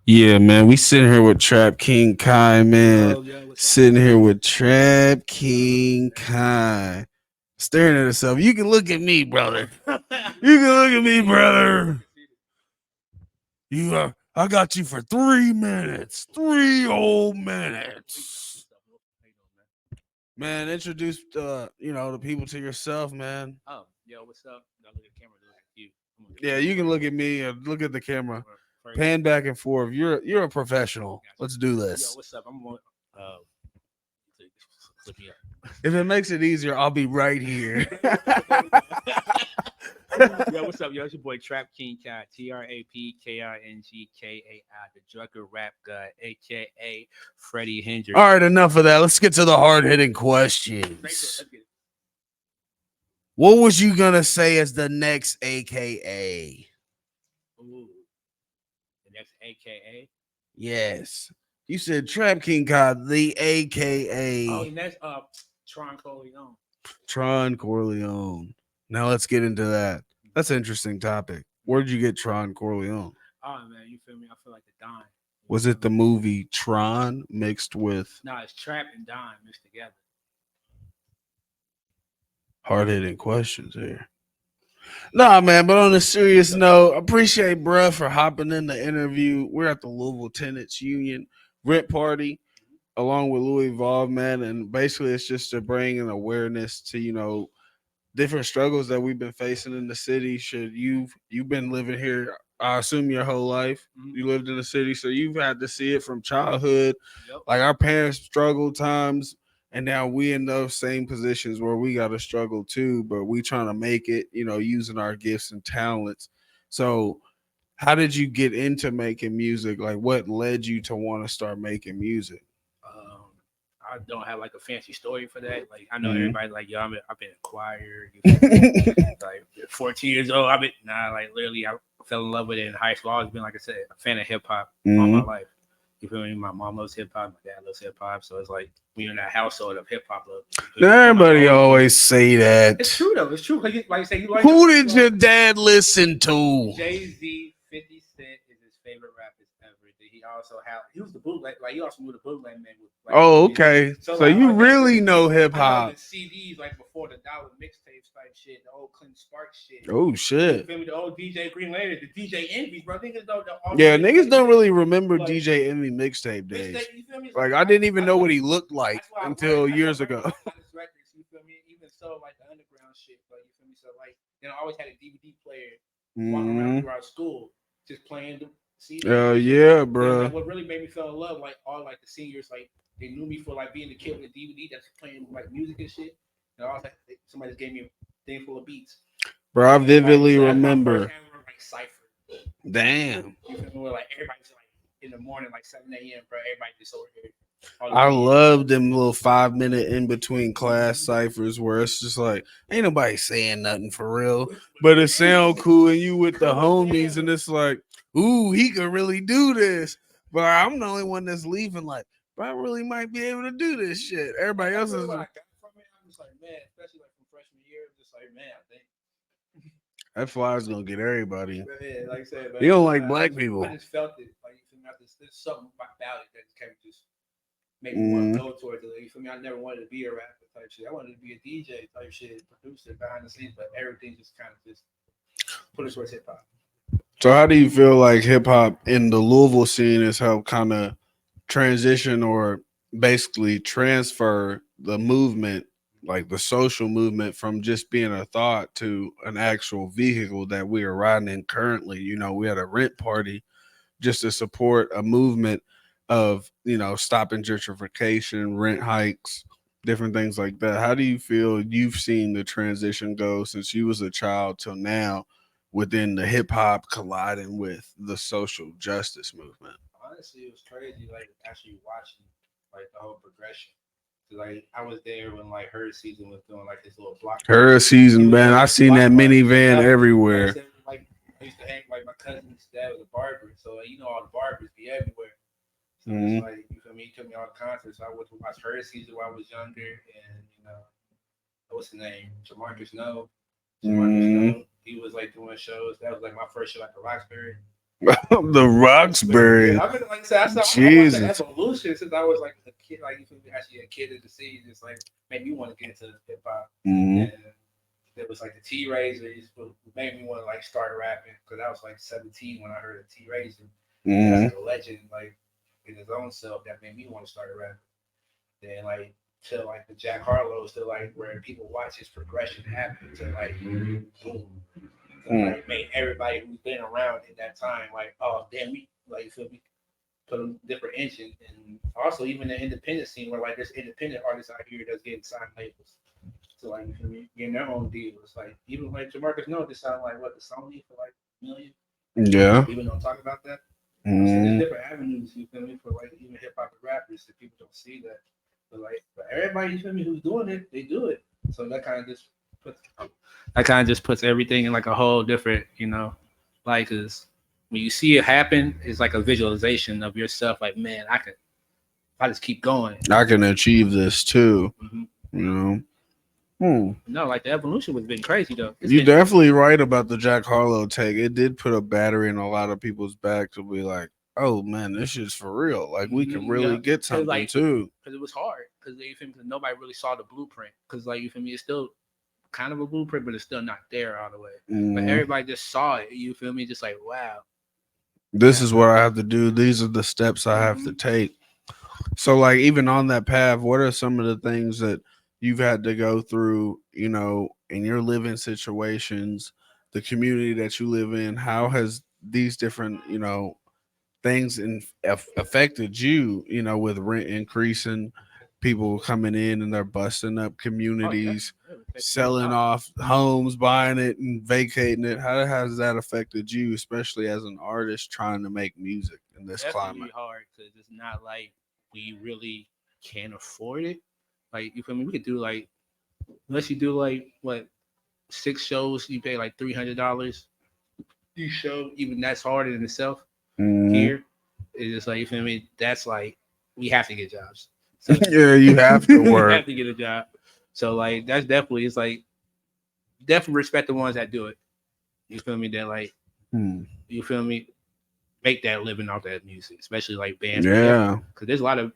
Yeah, man. We sitting here with Trap King Kai, man. Yo, what's up? Sitting here with Trap King Kai. Staring at herself. You can look at me, brother. You can look at me, brother. I got you for 3 minutes. 3 whole minutes. Man, introduce the people to yourself, man. Oh, yo, what's up? Gotta look at the camera to look at you. I'm gonna Yeah, camera you can first. look at me or look at the camera. First. Pan back and forth. You're a professional. Gotcha. Let's do Yo, this. what's up? I'm gonna flip me If it makes it easier, I'll be right here. Yo, what's up? Yo, it's your boy Trap King Kai, TrapKingKINGKAI, the drugger rap guy, aka Freddie Hendrix. All right, enough of that. Let's get to the hard hitting questions. Let's get it. What was you gonna say as the next AKA? Ooh, the next AKA. Yes. You said Trap King God, the AKA Oh, the next Tron Corleone. Tron Corleone. Now let's get into that. That's an interesting topic. Where'd you get Tron Corleone? Oh man, you feel me? I feel like the Don. Was it the movie Tron mixed with No, it's Trap and Don mixed together. hard hitting questions here? Nah, man, but on a serious note, appreciate bruh for hopping in the interview. We're at the Louisville Tenants Union rent party along with Louis Vuitton, man, and basically it's just to bring an awareness to, different struggles that we've been facing in the city. You've been living here, I assume your whole life. Mhm. You lived in the city, so you've had to see it from childhood. Yep. Like our parents struggled times, and now we in those same positions where we got to struggle too, but we trying to make it, using our gifts and talents. So how did you get into making music? Like what led you to want to start making music? Um, I don't have like a fancy story for that. Like I know Mhm. everybody like yo, I've been in choir. You feel me? Like 14 years old. I've been like literally I fell in love with it in high school. I've always been like I said, a fan of hip hop all my Mhm. life. You feel me? My mom loves hip hop. My dad loves hip hop. So it's like we in that household of hip hop love. Everybody always say that. It's true though. It's true. Like you say, you like Who did your dad listen to? Jay-Z, 50 Cent is his favorite rappers ever. He also he was the bootleg, like he also knew the bootleg man. Like, Oh, okay. So like, you really know hip I know hop. the CDs like before the dollar mixtapes type shit, the old Clinton Sparks shit. Oh You shit. feel me? The old DJ Green Lantern, the DJ Envies, bro. Niggas don't. Yeah, niggas don't really remember DJ Envy mixtape days. You feel me? Like I didn't even know what he looked like until years ago. Honest records, you feel me? Even so, like the underground shit, but you feel me? So like, then I always had a DVD player walking around throughout school, just playing the CDs. Yeah, Then, bro. like, what really made me fall in love, like all like the seniors, like they knew me for like being the kid with the DVD that's playing like music and shit. And I was like, somebody just gave me a thing full of beats. Bro, I vividly so that's my remember. first ever like cipher. Damn. You feel me? Where like everybody's like in the morning, like 7 a.m., bro. Everybody just over here. I love them little 5 minute in between class ciphers where it's just like ain't nobody saying nothing for real, but it sound cool and you with the homies and it's like, ooh, he could really do this. But I'm the only one that's leaving like, but I really might be able to do this shit. Everybody else is. What I got from it, I'm just like, man, especially like from freshman year, I'm just like, man, I think That fly's gonna get everybody. yeah, like I said, man, You don't like black people. I just felt it. Like you feel me? There's something about it that kind of just made me want to go towards it. You feel me? I never wanted to be a rapper type shit. I wanted to be a DJ type shit, producer behind the scenes, but everything just kind of just put us towards hip hop. So how do you feel like hip hop in the Louisville scene has helped kind of transition or basically transfer the movement, like the social movement, from just being a thought to an actual vehicle that we are riding in currently? We had a rent party just to support a movement of, stopping gentrification, rent hikes, different things like that. How do you feel you've seen the transition go since you was a child till now within the hip hop colliding with the social justice movement? Honestly, it was crazy. Like actually watching like the whole progression. Like I was there when like her season was doing like his little block. Her season, man. I seen that minivan everywhere. Like I used to hang like my cousin's dad was a barber, so like, all the barbers be everywhere. So it's like you feel me. He took me all the concerts. So I went to watch her season when I was younger, and what's his name, Jamarcus Snow. Jamarcus Snow. He was like doing shows. That was like my first show at the Roxbury. The Roxbury. I've been like I said, I watched the Jesus. evolution since I was like a kid, like you feel me, actually a kid in the scene, just like made me want to get into hip hop. Mhm. And there was like the T Razor, made me want to like start rapping because I was like 17 when I heard of T Razor. Mhm. That's like a legend, like in his own self, that made me want to start rapping. Then like to like the Jack Harlow's to like where people watch his progression happen to like boom. So, like it made everybody who's been around at that time like, oh damn, we like you feel me, put a different engine. And also even the independent scene where like there's independent artists out here that's getting signed labels. So like you feel me, getting their own deals. Like even like Jamarcus Noah just signed like what the Sony for like a million. Yeah. People don't talk about that. So there's Mhm. different avenues, you feel me, for like even hip hop and rappers that people don't see that. But like for everybody, you feel me, who's doing it, they do it. So that kind of just puts everything in like a whole different, you know, like cause when you see it happen, it's like a visualization of yourself. Like, man, I just keep going. I can achieve this too. Mm-hmm. You know. Hmm. No, like the evolution was been crazy though. You're definitely right about the Jack Harlow take. It did put a battery in a lot of people's back to be like, oh man, this shit's for real. Like we can really get something like, too. Because it was hard. Because you feel me? Cause nobody really saw the blueprint. Because like you feel me, it's still kind of a blueprint, but it's still not there all the way. But everybody just saw it. You feel me? Just like wow, this is what I have to do. These are the steps I have to take. So like even on that path, what are some of the things that you've had to go through, you know, in your living situations, the community that you live in? How has these different, you know, things affected you, you know, with rent increasing, people coming in and they're busting up communities, selling off homes, buying it and vacating it? How has that affected you, especially as an artist trying to make music in this climate? Hard because it's not like we really can't afford it. Like you feel me? We could do like unless you do like what 6 shows, you pay like $300 each show. Even that's hard in itself. Here, it's just like you feel me. That's like we have to get jobs. So, Yeah, you have to work. You have to get a job. So like that's definitely it's like definitely respect the ones that do it. You feel me? That like you feel me make that living off that music, especially like bands. Yeah, because there's a lot of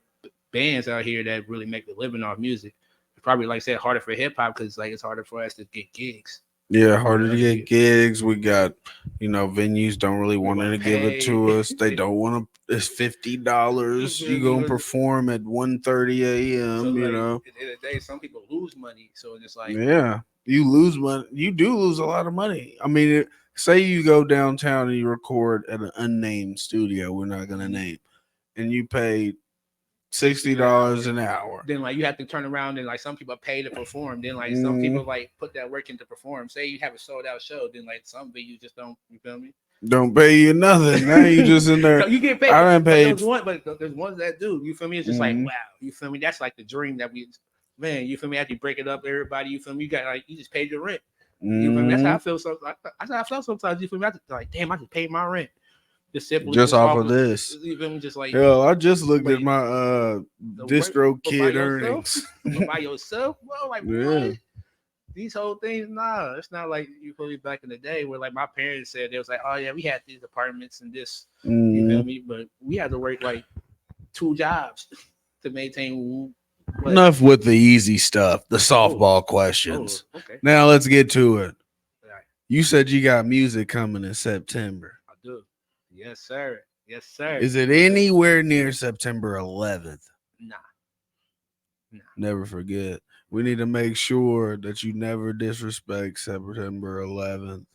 bands out here that really make a living off music. It's probably like I said harder for hip hop because like it's harder for us to get gigs. Yeah, harder to get gigs. We got, you know, venues don't really want to give it to us. They don't want to. It's $50. You gonna perform at 1:30 a.m. So, you like, know. at the end of the day, some people lose money. So it's like Yeah, you lose money. You do lose a lot of money. I mean, say you go downtown and you record at an unnamed studio. We're not gonna name, and you pay $60 an hour. Then like you have to turn around and like some people pay to perform. Then like some people like put that work into perform. Say you have a sold out show, then like some venues just don't. You feel me? Don't pay you nothing. Now you just in there. So you get paid. I done paid. But there's ones that do. You feel me? It's just like wow. You feel me? That's like the dream that we. Man, you feel me? After you break it up, everybody. You feel me? You got like you just paid your rent. You feel me? That's how I feel. That's how I felt sometimes. You feel me? I just like damn. I just paid my rent. Just off of this. You feel me? Just like hell, I just looked at my DistroKid earnings. By yourself, bro. Like what? These whole things, nah. It's not like you feel me back in the day where like my parents said they was like, oh yeah, we had these apartments and this. You feel me? But we had to work like 2 jobs to maintain. Enough with the easy stuff, the softball questions. Okay. Now let's get to it. You said you got music coming in September. I do. Yes, sir. Yes, sir. Is it anywhere near September 11th? Nah. Never forget. We need to make sure that you never disrespect September 11th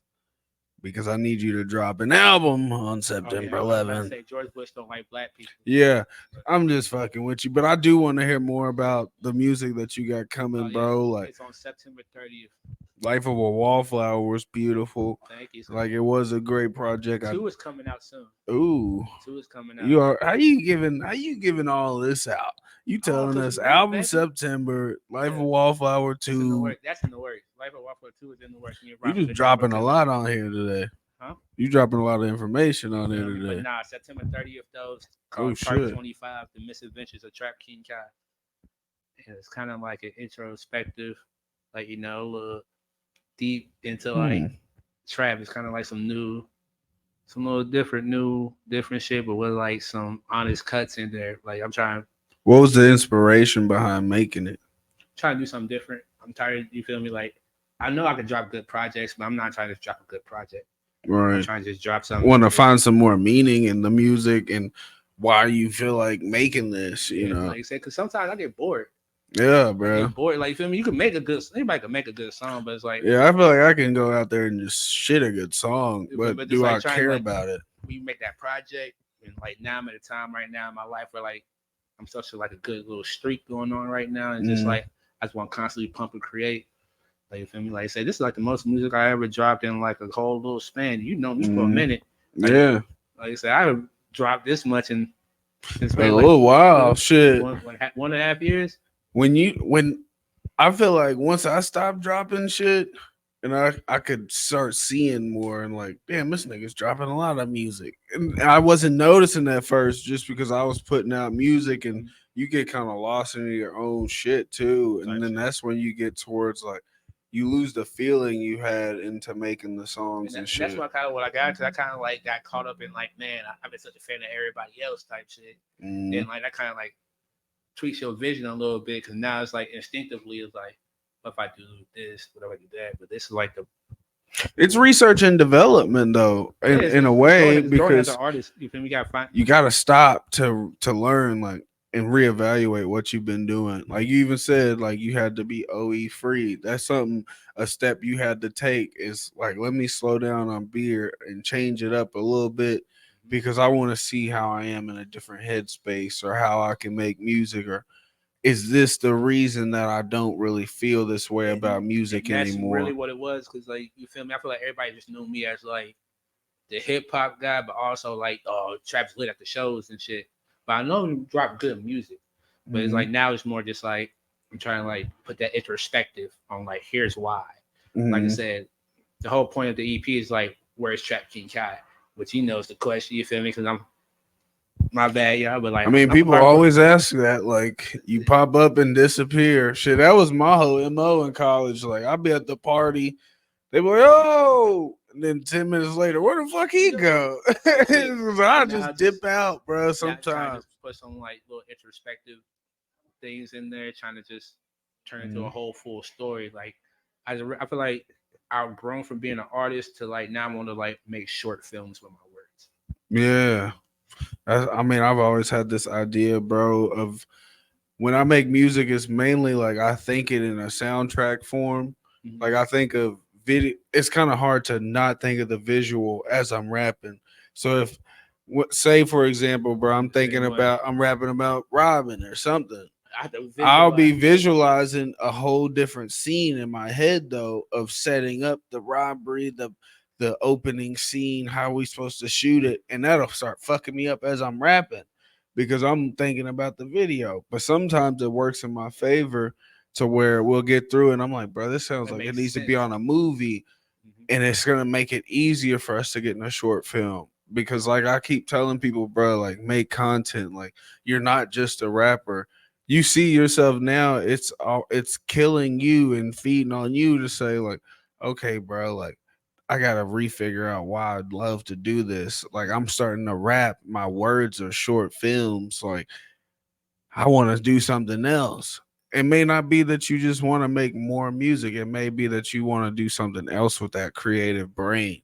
because I need you to drop an album on September 11th. Say George Bush don't like black people. Yeah, I'm just fucking with you, but I do want to hear more about the music that you got coming, bro. Like it's on September 30th. Life of a Wallflower was beautiful. Thank you. Like it was a great project. 2 is coming out soon. Ooh, 2 is coming out. You are how you giving all this out? You telling us album September, Life of Wallflower 2. That's in the works. Life of Wallflower 2 is in the works. You just dropping a lot on here today. Huh? You dropping a lot of information on here today. But nah, September 30th though. Called Part 25, The Misadventures of Trap King Kai. And it's kind of like an introspective, like deep into like trap. It's kind of like some new some little different shit, but with like some honest cuts in there. Like I'm What was the inspiration behind making it? trying to do something different. I'm tired. You feel me? Like I know I can drop good projects, but I'm not trying to drop a good project. I'm Right. trying to just drop something. Want to that find some more meaning in the music and why you feel like making this, you know? like I said, because sometimes I get bored. Yeah, I bro. get bored. Like you feel me? You can make a good. Anybody can make a good song, but it's like Yeah, I feel like I can go out there and just shit a good song, but just do like I trying, care like, about it? when you make that project, and like now I'm at a time right now in my life where like I'm such like a good little streak going on right now, and just Mhm. like I just want to constantly pump and create. Like you feel me? Like I say, this is like the most music I ever dropped in like a whole little span. You know me for a Mhm. minute. Like, Yeah. like I said, I haven't dropped this much in since maybe Oh wow, shit. 1.5 years. When I feel like once I stop dropping shit and I could start seeing more and like, damn, this nigga's dropping a lot of music. And I wasn't noticing that first just because I was putting out music and you get kind of lost in your own shit too. And then that's when you get towards like you lose the feeling you had into making the songs and And that's shit. what I got, because I kind of like got caught up in like, man, I've been such a fan of everybody else type shit. Mm. Then like that kind of like tweaks your vision a little bit, because now it's like instinctively it's like, what if I do this, what if I do that? But this is like the It's research and development though, in a way, it's growing as an because artist. You feel me? You gotta find. you gotta stop to learn like and reevaluate what you've been doing. Like you even said, like you had to be OE free. That's something a step you had to take is like let me slow down on beer and change it up a little bit because I want to see how I am in a different headspace or how I can make music or is this the reason that I don't really feel this way about music And that's anymore? really what it was, because like you feel me? I feel like everybody just knew me as like the hip hop guy, but also like Travis lit at the shows and shit. But I know he dropped good music. But it's like now it's more just like I'm trying to like put that introspective on like here's why. Like I Mhm. said, the whole point of the EP is like where's Trap King Kai, which he knows the question. You feel me? Because I'm my bad, y'all. But like I mean, I'm people hardcore. always ask that. Like, you pop up and disappear. Shit, that was my whole MO in college. Like, I'd be at the party. They be like, oh. And then 10 minutes later, where the fuck he go? I just dip out, bro, Now trying to sometimes. just put some like little introspective things in there, trying to just turn into a Mhm. whole full story. Like I feel like I've grown from being an artist to like now I want to like make short films with my words. Yeah. I mean, I've always had this idea, bro, of when I make music, it's mainly like I think it in a soundtrack form. Mhm. Like I think of video. It's kind of hard to not think of the visual as I'm rapping. So if, say for example, bro, I'm rapping about Robin or something. I have to I'll be visualize. visualizing a whole different scene in my head though of setting up the robbery, the opening scene, how we supposed to shoot it, and that'll start fucking me up as I'm rapping because I'm thinking about the video. But sometimes it works in my favor to where we'll get through and I'm like, bro, this sounds It like it makes needs to be sense. on a movie Mhm. and it's gonna make it easier for us to get in a short film. Because like I keep telling people, bro, like make content. Like you're not just a rapper. You see yourself now, it's killing you and feeding on you to say, like, okay, bro, like I gotta refigure out why I'd love to do this. Like I'm starting to rap, my words are short films. Like I want to do something else. It may not be that you just want to make more music. It may be that you want to do something else with that creative brain.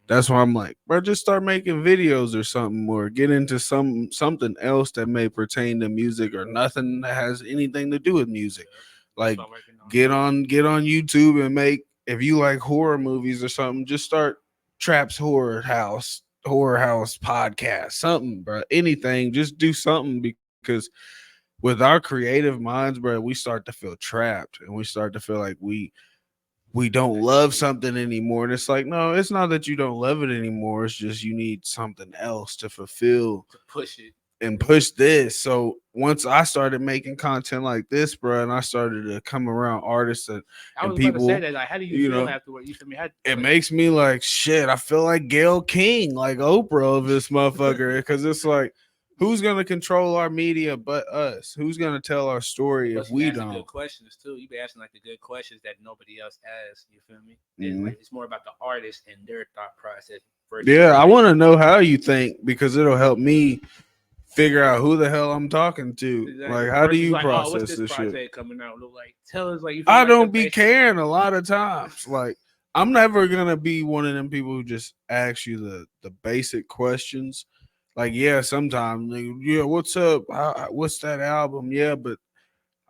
That's why I'm like, bro, just start making videos or something, or get into something else that may pertain to music or nothing that has anything to do with music. That's Like what I'm working on. get on YouTube and make if you like horror movies or something, just start Traps Horror House podcast, something, bro. Anything, just do something because with our creative minds, bro, we start to feel trapped and we start to feel like we don't love something anymore. And it's like, no, it's not that you don't love it anymore. It's just you need something else to fulfill To push it. and push this. So once I started making content like this, bro, and I started to come around artists I and was about to say people, that. Like, how do you you feel know, afterward? You feel me? How, it like, makes me like shit. I feel like Gail King, like Oprah of this motherfucker, because it's like, who's gonna control our media but us? Who's gonna tell our story if plus, you we asking don't? good questions too. You be asking like the good questions that nobody else asks. You feel me? And Mhm. like it's more about the artist and their thought process. versus Yeah, I like, want to know how you think because it'll help me figure out who the hell I'm talking to. exactly. Like, how do Versus you like, oh, what's process this this shit? project coming out? Look like, tell us like you feel I like the don't be basic. caring a lot of times. Like, I'm never gonna be one of them people who just ask you the basic questions. Like, yeah, sometimes, like, yeah, what's up? What's that album? Yeah, but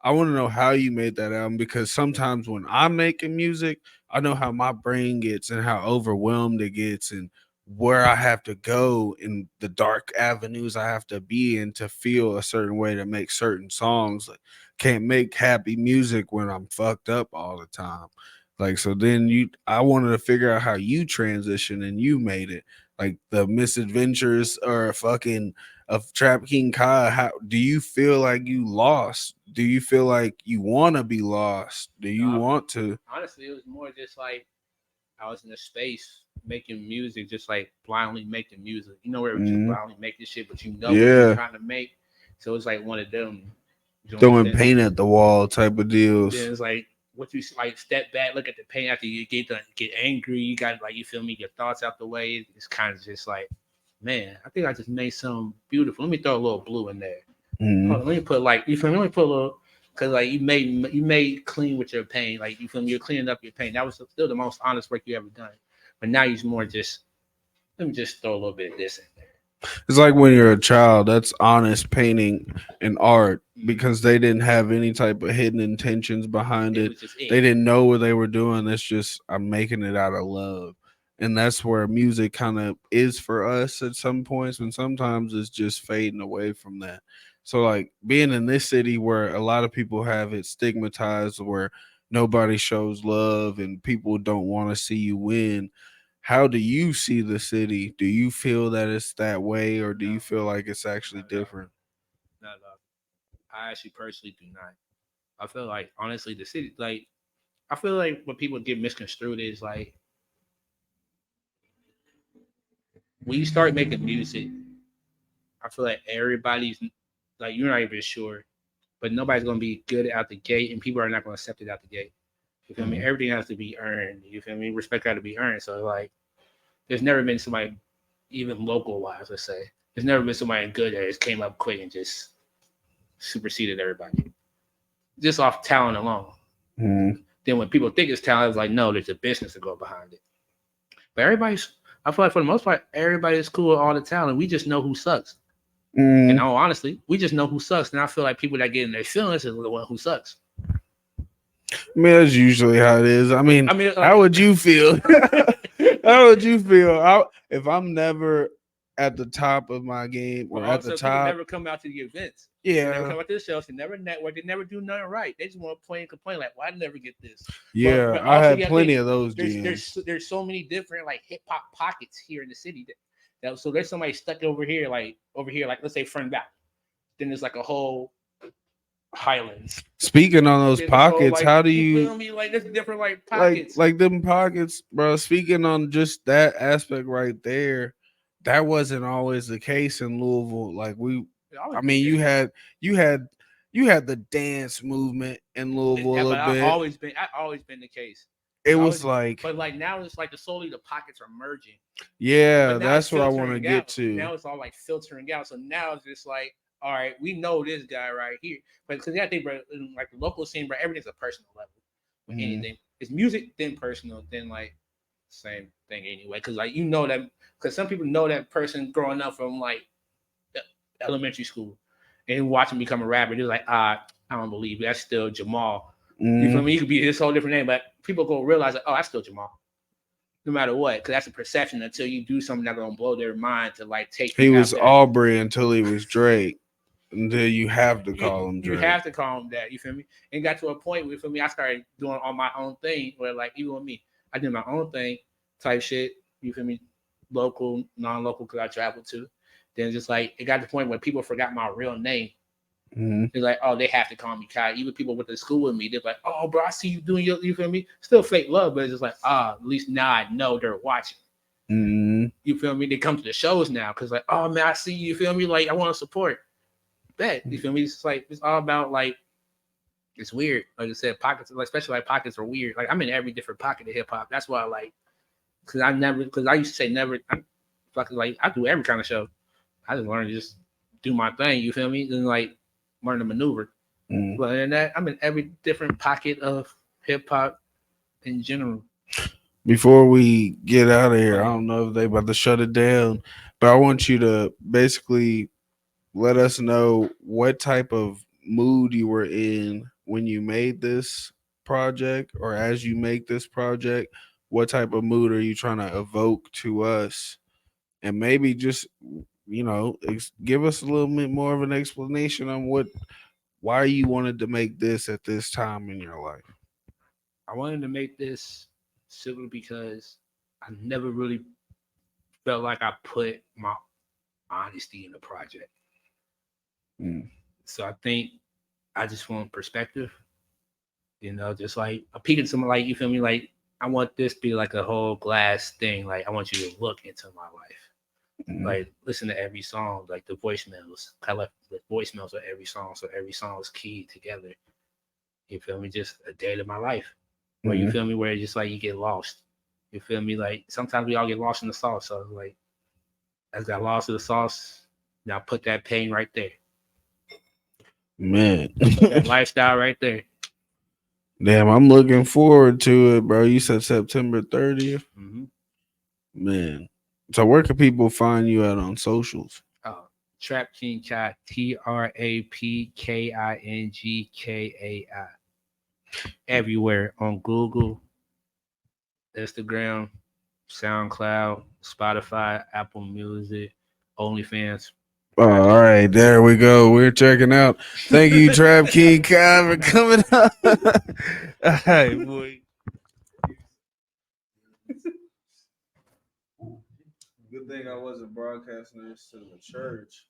I want to know how you made that album because sometimes when I'm making music, I know how my brain gets and how overwhelmed it gets and where I have to go in the dark avenues I have to be in to feel a certain way to make certain songs. Like, can't make happy music when I'm fucked up all the time. Like, so then I wanted to figure out how you transition and you made it. Like the misadventures or fucking of Trap King Kai, how do you feel like you lost? Do you feel like you want to be lost? Do you No, want to? honestly, it was more just like I was in a space making music, just like blindly making music. You know, where we just Mhm. blindly making shit, but you know what you're Yeah, trying to make. So it's like one of them joints throwing that paint at the wall type of then deals. it's like what you like step back, look at the paint after you get angry. You got like you feel me, your thoughts out the way. It's kind of just like, man, I think I just made something beautiful. Let me throw a little blue in there. Hold Mhm. on, let me put like you feel me. Let me put a little because like you made clean with your paint. Like you feel me, you're cleaning up your paint. That was still the most honest work you ever done. But now you're more just let me just throw a little bit of this in there. It's like when you're a child, that's honest painting and art Mhm. because they didn't have any type of hidden intentions behind It it. was just They it. didn't know what they were doing. It's just, I'm making it out of love. And that's where music kind of is for us at some points, and sometimes it's just fading away from that. So, like being in this city where a lot of people have it stigmatized, where nobody shows love and people don't want to see you win, how do you see the city? Do you feel that it's that way, or do you No, feel like it's actually not at all. different? Not at all. I actually personally do not. I feel like honestly the city like I feel like what people get misconstrued is like when you start making music, I feel like everybody's like you're not even sure, but nobody's gonna be good out the gate, and people are not gonna accept it out the gate. You feel me? Mhm. Everything has to be earned. You feel me? Respect got to be earned. So like, there's never been somebody, even local wise, let's say, there's never been somebody good that just came up quick and just superseded everybody, just off talent alone. Mhm. Then when people think it's talent, it's like no, there's a business to go behind it. But everybody's, I feel like for the most part, everybody's cool with all the talent. We just know who sucks. And Mhm. all honestly, we just know who sucks. And I feel like people that get in their feelings is the one who sucks. I mean, that's usually how it is. I mean, I mean, how like, would you feel? How would you feel? If I'm never at the top of my game but or at the also people top? never come out to the events. They never Yeah, come out to the shows. They never network. They never do nothing right. They just want to play and complain like, "Why I never get this?" yeah. But I also had you have to plenty think of those there's DMs. so many different like hip hop pockets here in the city. So there's somebody stuck over here like let's say Fern Valley. Then there's like a whole Highlands. Speaking on those Then this whole pockets, like how do you you feel me like there's different like like pockets. like them pockets, bro? Speaking on just that aspect right there, that wasn't always the case in Louisville. Like It always I been the mean, case. you had you had the dance movement in Louisville a Yeah, little but bit. I always been the case. It It's always was like, but like now it's like the slowly the pockets are merging. yeah, But now it's that's what I want to filtering get out. to. Now it's all like filtering out. So now it's just like, all right, we know this guy right here. But because I think, bro, in like the local scene, bro, everything's a personal level with Mhm. anything. It's music, then personal, then like same thing anyway. Because like you know that because some people know that person growing up from like elementary school and watch him become a rapper. They're like, I don't believe it. That's still Jamal. You feel Mhm. me? You could be this whole different name, but people go realize like, oh, that's still Jamal. No matter what, because that's a perception until you do something that's gonna blow their mind to like take He you was after that. Aubrey until he was Drake. Until you have to You, call him you Drake. have to call them that. You feel me? And got to a point where you feel me. I started doing on my own thing where like even with me, I did my own thing type shit. You feel me? Local, non-local, because I traveled to. Then just like it got to the point where people forgot my real name. Mhm. They're like, oh, they have to call me Kai. Even people went to school with me, they're like, oh, bro, I see you doing your, you feel me? Still fake love, but it's just like, at least now I know they're watching. Mhm. You feel me? They come to the shows now because like, oh man, I see you. You feel me? Like I want to support. Bet you feel me? It's like it's all about like it's weird. Like I said, pockets, like especially like pockets are weird. Like I'm in every different pocket of hip hop. That's why I like because I used to say never. fucking like I do every kind of show. I just learned to just do my thing. You feel me? And like learn to maneuver. Mm. But in that, I'm in every different pocket of hip hop in general. Before we get out of here, I don't know if they about to shut it down, but I want you to basically let us know what type of mood you were in when you made this project, or as you make this project. What type of mood are you trying to evoke to us? And maybe just, give us a little bit more of an explanation on why you wanted to make this at this time in your life. I wanted to make this simply because I never really felt like I put my honesty in the project. Mm. So I think I just want perspective. Just like a peek into my, like, you feel me? Like I want this to be like a whole glass thing. Like I want you to look into my life. Mm. Like listen to every song, like the voicemails. I left the voicemails of every song, so every song is keyed together. You feel me? Just a day of my life. Where you feel me? Where it's just like you get lost. You feel me? Like sometimes we all get lost in the sauce. So like as I lost in the sauce, now put that pain right there. Man. That lifestyle right there. Damn, I'm looking forward to it, bro. You said September 30th. Mm-hmm. Man. So where can people find you at on socials? Trap King Kai, TrapKingKai. Everywhere on Google, Instagram, SoundCloud, Spotify, Apple Music, OnlyFans. All right, there we go. We're checking out. Thank you, Trap King Kai, for coming up. All right, boy. Good thing I wasn't broadcasting this to the church.